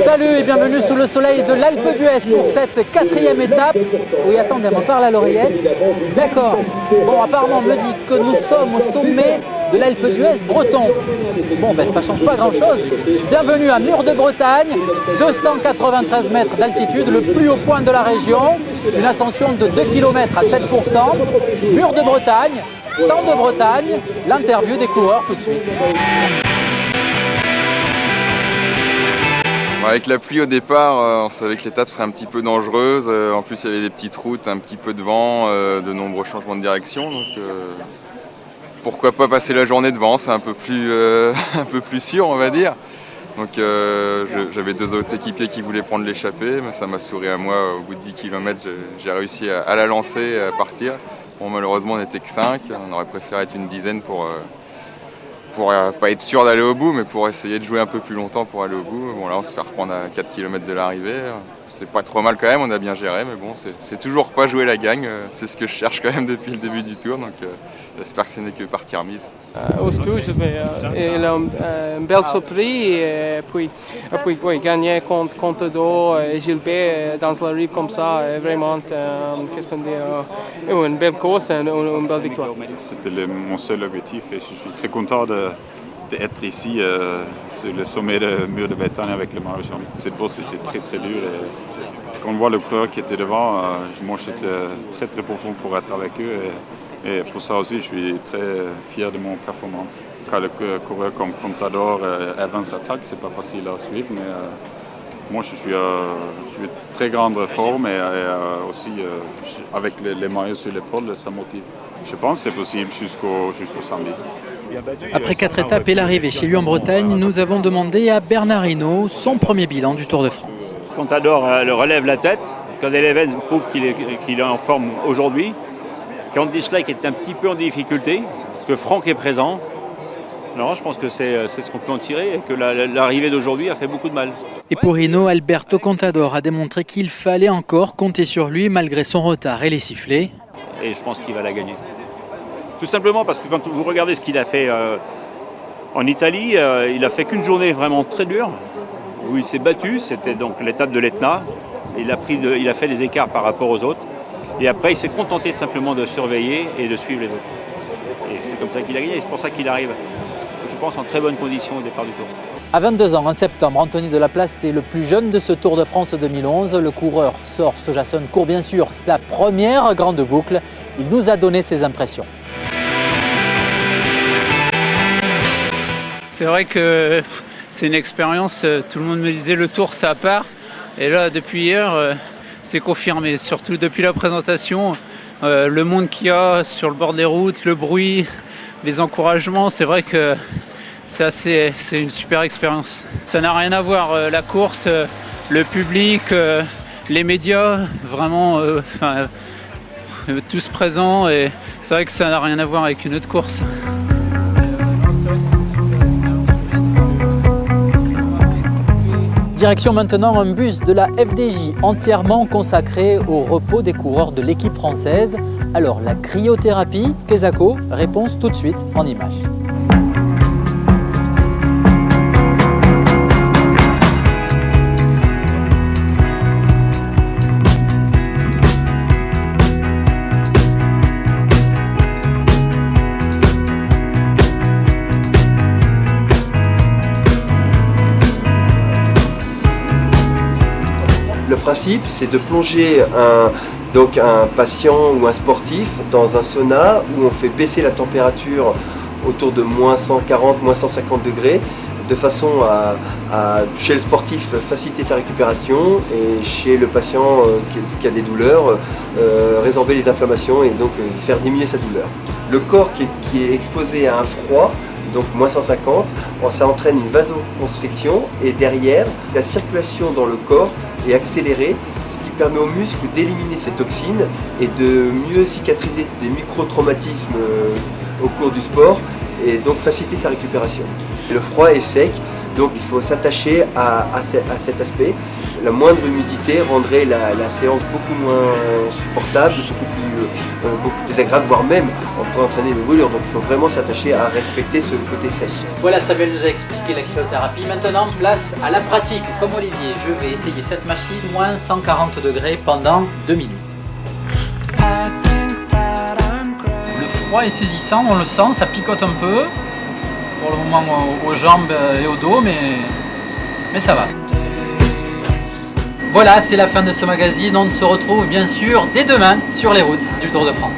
Salut et bienvenue sous le soleil de l'Alpe d'Huez pour cette 4e étape. Oui, attendez, on me parle à l'oreillette. D'accord. Bon, apparemment, on me dit que nous sommes au sommet de l'Alpe d'Huez breton. Bon, ben ça change pas grand-chose. Bienvenue à Mur de Bretagne, 293 mètres d'altitude, le plus haut point de la région. Une ascension de 2 km à 7%. Mur de Bretagne, temps de Bretagne, l'interview des coureurs tout de suite. Avec la pluie au départ, on savait que l'étape serait un petit peu dangereuse. En plus, il y avait des petites routes, un petit peu de vent, de nombreux changements de direction. Donc, pourquoi pas passer la journée devant, c'est un peu plus sûr, on va dire. Donc, j'avais 2 autres équipiers qui voulaient prendre l'échappée, mais ça m'a souri à moi. Au bout de 10 km, j'ai réussi à la lancer et à partir. Bon, malheureusement, on n'était que 5. On aurait préféré être une dizaine pour pas être sûr d'aller au bout, mais pour essayer de jouer un peu plus longtemps pour aller au bout. Bon, là, on se fait reprendre à 4 km de l'arrivée. C'est pas trop mal quand même, on a bien géré, mais bon, c'est toujours pas jouer la gagne. C'est ce que je cherche quand même depuis le début du tour, donc j'espère que ce n'est que partie remise. Hostouz, il a une belle surprise et puis gagner contre Contador et Gilbert dans la rive comme ça, vraiment, qu'est-ce qu'on dit, une belle course et une belle victoire. C'était mon seul objectif et je suis très content d'être ici sur le sommet du Mur de Bretagne avec le marathon. Cette bourse était très très dure et quand on voit le coureur qui était devant, moi j'étais très très profond pour être avec eux et pour ça aussi je suis très fier de mon performance. Quand le coureur comme Contador et Evans attaque, c'est pas facile à suivre, mais moi je suis très grande forme et aussi avec les maillots sur l'épaule, ça motive. Je pense que c'est possible jusqu'au samedi. Après 4 étapes et l'arrivée chez lui en Bretagne, nous avons demandé à Bernard Hinault son premier bilan du Tour de France. Contador le relève la tête, Cadel Evans prouve qu'il est en forme aujourd'hui. Candice Schleck est un petit peu en difficulté, que Franck est présent. Alors je pense que c'est ce qu'on peut en tirer et que l'arrivée d'aujourd'hui a fait beaucoup de mal. Et pour Hinault, Alberto Contador a démontré qu'il fallait encore compter sur lui malgré son retard et les sifflets. Et je pense qu'il va la gagner. Tout simplement parce que quand vous regardez ce qu'il a fait en Italie, il a fait qu'une journée vraiment très dure, où il s'est battu, c'était donc l'étape de l'Etna. Il a fait des écarts par rapport aux autres. Et après, il s'est contenté simplement de surveiller et de suivre les autres. Et c'est comme ça qu'il a gagné, et c'est pour ça qu'il arrive, je pense, en très bonne condition au départ du Tour. À 22 ans, en septembre, Anthony Delaplace est le plus jeune de ce Tour de France 2011. Le coureur sort Sojason court bien sûr sa première grande boucle. Il nous a donné ses impressions. C'est vrai que c'est une expérience, tout le monde me disait le Tour ça part. Et là, depuis hier, c'est confirmé, surtout depuis la présentation. Le monde qu'il y a sur le bord des routes, le bruit, les encouragements, c'est vrai que c'est une super expérience. Ça n'a rien à voir, la course, le public, les médias, vraiment tous présents. Et c'est vrai que ça n'a rien à voir avec une autre course. Direction maintenant un bus de la FDJ entièrement consacré au repos des coureurs de l'équipe française. Alors la cryothérapie, Kezako, réponse tout de suite en images. Le principe, c'est de plonger un patient ou un sportif dans un sauna où on fait baisser la température autour de moins 140, moins 150 degrés, de façon à chez le sportif, faciliter sa récupération et chez le patient qui a des douleurs, résorber les inflammations et donc faire diminuer sa douleur. Le corps qui est exposé à un froid, donc moins 150, ça entraîne une vasoconstriction et derrière, la circulation dans le corps est accélérée, ce qui permet aux muscles d'éliminer ces toxines et de mieux cicatriser des micro-traumatismes au cours du sport et donc faciliter sa récupération. Le froid est sec, donc il faut s'attacher à cet aspect. La moindre humidité rendrait la séance beaucoup moins supportable, beaucoup plus désagréable, voire même on pourrait entraîner des brûlures. Donc il faut vraiment s'attacher à respecter ce côté sec. Voilà, Samuel nous a expliqué la cryothérapie. Maintenant, place à la pratique. Comme Olivier, je vais essayer cette machine moins 140 degrés pendant 2 minutes. Le froid est saisissant, on le sent, ça picote un peu. Pour le moment aux jambes et au dos, mais ça va. Voilà, c'est la fin de ce magazine. On se retrouve bien sûr dès demain sur les routes du Tour de France.